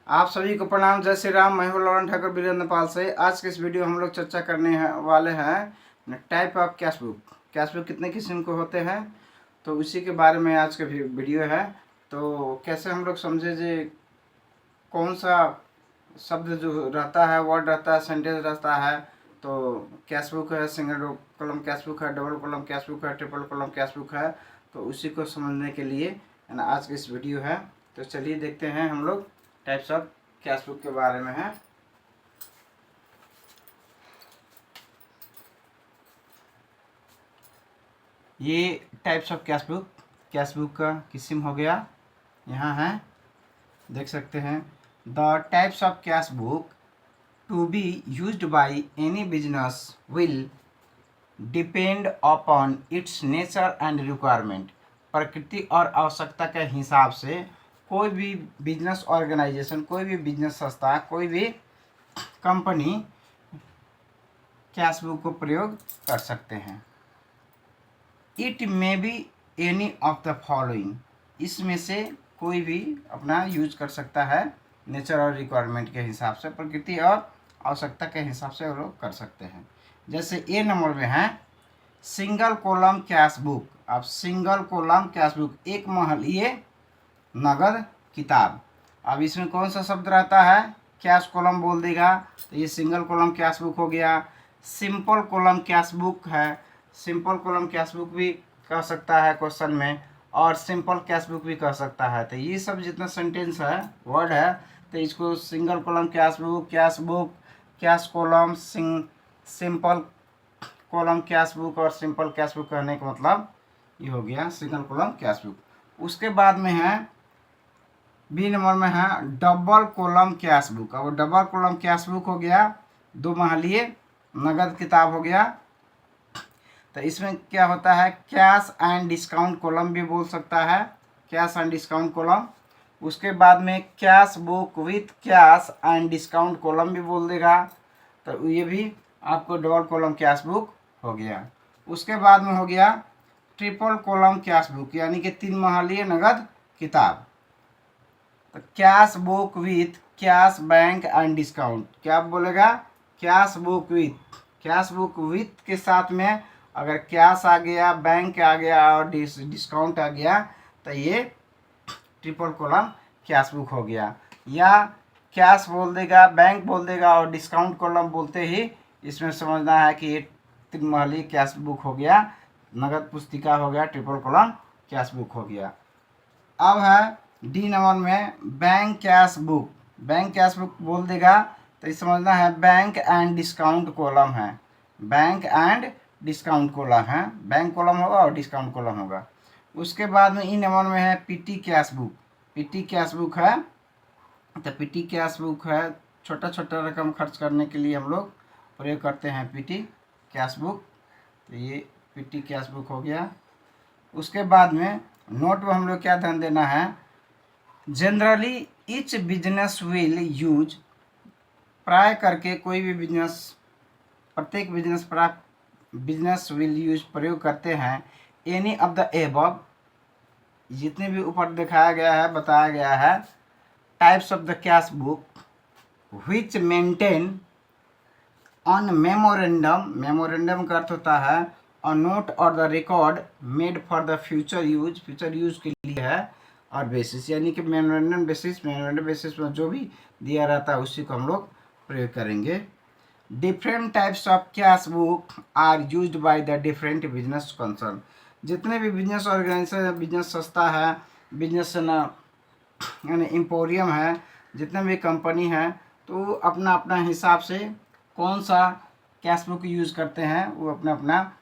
आप सभी को प्रणाम। जय श्री राम। मैं हूं ललन ठाकुर वीरेंद्र नेपाल से। आज के इस वीडियो हम लोग चर्चा करने वाले हैं type of cash book. Cash book कितने किस्म के होते हैं, तो उसी के बारे में आज का वीडियो है। तो कैसे हम लोग समझे जे कौन सा शब्द जो रहता है, वर्ड रहता है, सेंटेंस रहता है। तो कैश बुक है, सिंगल कॉलम कैश बुक है, डबल कॉलम कैश बुक है, ट्रिपल कॉलम कैश बुक है। तो उसी को समझने के लिए है ना आज की इस वीडियो है। तो चलिए देखते हैं हम लोग टाइप्स ऑफ कैश बुक के बारे में है। ये टाइप्स ऑफ कैश बुक का किस्म हो गया, यहाँ है, देख सकते हैं। The types of cash book to be used by any business will depend upon its nature and requirement. प्रकृति और आवश्यकता के हिसाब से कोई भी बिजनेस ऑर्गेनाइजेशन, कोई भी बिजनेस संस्था, कोई भी कंपनी कैश बुक को प्रयोग कर सकते हैं। It may be any of the following, इसमें से कोई भी अपना यूज कर सकता है नेचर और रिक्वायरमेंट के हिसाब से, प्रकृति और आवश्यकता के हिसाब से वो लोग कर सकते हैं। जैसे ए नंबर में है सिंगल कॉलम कैश बुक। अब सिंगल कॉलम कैश बुक, एक महलीय नगद किताब। अब इसमें कौन सा शब्द रहता है, कैश कॉलम बोल देगा, तो ये सिंगल कॉलम कैश बुक हो गया। सिंपल कॉलम कैश बुक है, सिंपल कॉलम कैश बुक भी कह सकता है क्वेश्चन में, और सिंपल कैश बुक भी कह सकता है। तो ये सब जितना सेंटेंस है, वर्ड है, तो इसको single column cash book, cash column, simple column cash book और सिंपल कैश बुक कहने का मतलब ये हो गया सिंगल कॉलम कैश बुक। उसके बाद में है बी नंबर में है डबल कॉलम कैश बुक। अब डबल कॉलम कैश बुक हो गया, दो महलीय नगद किताब हो गया। तो इसमें क्या होता है, कैश एंड डिस्काउंट कॉलम भी बोल सकता है, कैश एंड डिस्काउंट कॉलम। उसके बाद में cash book with cash and discount column भी बोल देगा, तो ये भी आपको डबल कॉलम कैश बुक हो गया। उसके बाद में हो गया ट्रिपल कॉलम कैश बुक, यानी कि तीन महलीय नगद किताब। तो cash book with cash bank and discount, क्या बोलेगा, कैश बुक विथ के साथ में अगर कैश आ गया, बैंक आ गया और डिस्काउंट आ गया, तो ये ट्रिपल कॉलम कैश बुक हो गया। या कैश बोल देगा, बैंक बोल देगा और डिस्काउंट कॉलम बोलते ही इसमें समझना है कि ये तीन महली कैश बुक हो गया, नगद पुस्तिका हो गया, ट्रिपल कॉलम कैश बुक हो गया। अब है डी नंबर में bank cash book. Bank cash book बोल देगा तो ये समझना है बैंक एंड डिस्काउंट कॉलम है, बैंक एंड डिस्काउंट कॉलम है, बैंक कॉलम होगा और डिस्काउंट कॉलम होगा। उसके बाद में ई नंबर में है PT cash book. PT cash book है, तो पीटी कैश बुक है, छोटा छोटा रकम खर्च करने के लिए हम लोग प्रयोग करते हैं पीटी कैश बुक। तो ये पीटी कैश बुक हो गया। उसके बाद में नोट में हम लोग क्या ध्यान देना है, generally each business will use, प्राय करके कोई भी बिजनेस, प्रत्येक बिजनेस विल यूज प्रयोग करते हैं एनी ऑफ द एबव, जितने भी ऊपर दिखाया गया है, बताया गया है, types of the cash book which maintain on memorandum. Memorandum का अर्थ होता है और नोट और the record made for the future use के लिए है, और बेसिस, यानी कि मेमोरेंडम बेसिस में जो भी दिया रहता है उसी को हम लोग प्रयोग करेंगे। Different types of cash book are used by the different business concern. जितने भी बिजनेस ऑर्गेनाइजेशन, बिजनेस संस्था है, बिजनेस यानी एम्पोरियम है, जितने भी कंपनी है, तो अपना अपना हिसाब से कौन सा कैश बुक यूज़ करते हैं वो अपना अपना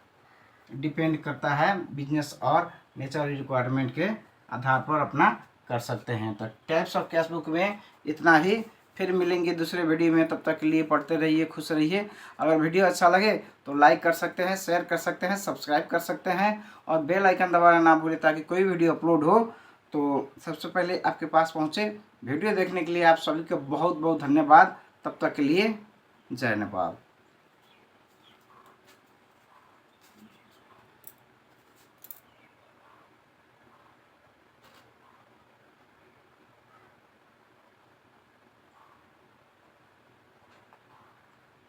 डिपेंड करता है, बिजनेस और नेचर रिक्वायरमेंट के आधार पर अपना कर सकते हैं। तो टाइप्स ऑफ कैश बुक में इतना ही, फिर मिलेंगे दूसरे वीडियो में। तब तक के लिए पढ़ते रहिए, खुश रहिए। अगर वीडियो अच्छा लगे तो लाइक कर सकते हैं, शेयर कर सकते हैं, सब्सक्राइब कर सकते हैं और बेल आइकन दबाना ना भूलें, ताकि कोई वीडियो अपलोड हो तो सबसे पहले आपके पास पहुँचे। वीडियो देखने के लिए आप सभी को बहुत बहुत धन्यवाद। तब तक के लिए जय नेपाल।